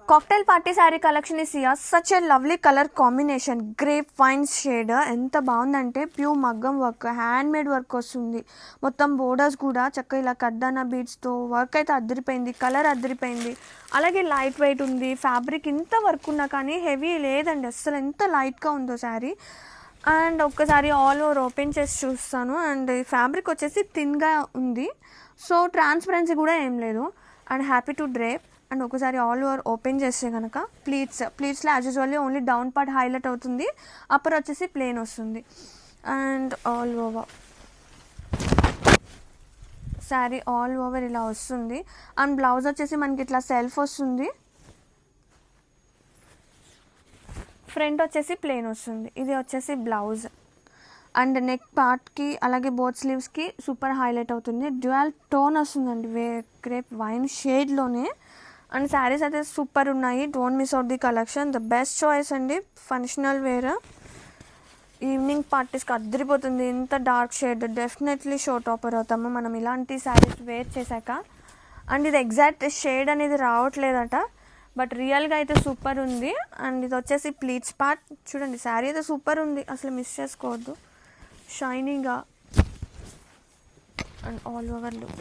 Cocktail party sari collection is here. Such a lovely colour combination, grape wine shade. ఎంత బాగుందంటే pure మగ్గం work, hand made work వస్తుంది. మొత్తం borders కూడా చక్కగా ఇలా కడ్డానా బీడ్స్తో వర్క్ అయితే అద్దరిపోయింది, కలర్ అద్దరిపోయింది. అలాగే లైట్ వెయిట్ ఉంది, ఫ్యాబ్రిక్ ఇంత వర్క్ ఉన్నా కానీ హెవీ లేదండి అస్సలు. ఎంత లైట్గా ఉందో శారీ. అండ్ ఒక్కసారి ఆల్ ఓవర్ ఓపెన్ చేసి చూస్తాను. అండ్ ఈ ఫ్యాబ్రిక్ వచ్చేసి థిన్గా ఉంది, సో ట్రాన్స్పరెన్సీ కూడా ఏం లేదు. And happy to drape. And ఒకసారి ఆల్ ఓవర్ ఓపెన్ చేస్తే కనుక ప్లీట్స్లో as usually only down part highlight అవుతుంది, అప్పర్ వచ్చేసి ప్లెయిన్ వస్తుంది. And all over sari all over ఇలా వస్తుంది. అండ్ బ్లౌజ్ వచ్చేసి మనకి ఇట్లా సెల్ఫ్ వస్తుంది, ఫ్రంట్ వచ్చేసి ప్లెయిన్ వస్తుంది. ఇది వచ్చేసి బ్లౌజ్. అండ్ నెక్ పార్ట్కి అలాగే బోత్ స్లీవ్స్కి సూపర్ హైలైట్ అవుతుంది. డ్యూయల్ టోన్ వస్తుందండి గ్రేప్ వైన్ షేడ్లోనే. అండ్ శారీస్ అయితే సూపర్ ఉన్నాయి. Don't miss out the collection. The best choice అండి ఫంక్షనల్ వేర్, ఈవినింగ్ పార్టీస్కి అద్దరిపోతుంది. ఇంత dark shade definitely show topper అవుతాము మనం ఇలాంటి శారీస్ వేర్ చేశాక. అండ్ ఇది ఎగ్జాక్ట్ షేడ్ అనేది రావట్లేదట, బట్ రియల్గా అయితే సూపర్ ఉంది. అండ్ ఇది వచ్చేసి ప్లీట్స్ పార్ట్. చూడండి శారీ అయితే సూపర్ ఉంది, అసలు మిస్ చేసుకోవద్దు. షైనీగా అండ్ ఆల్ ఓవర్ లుక్.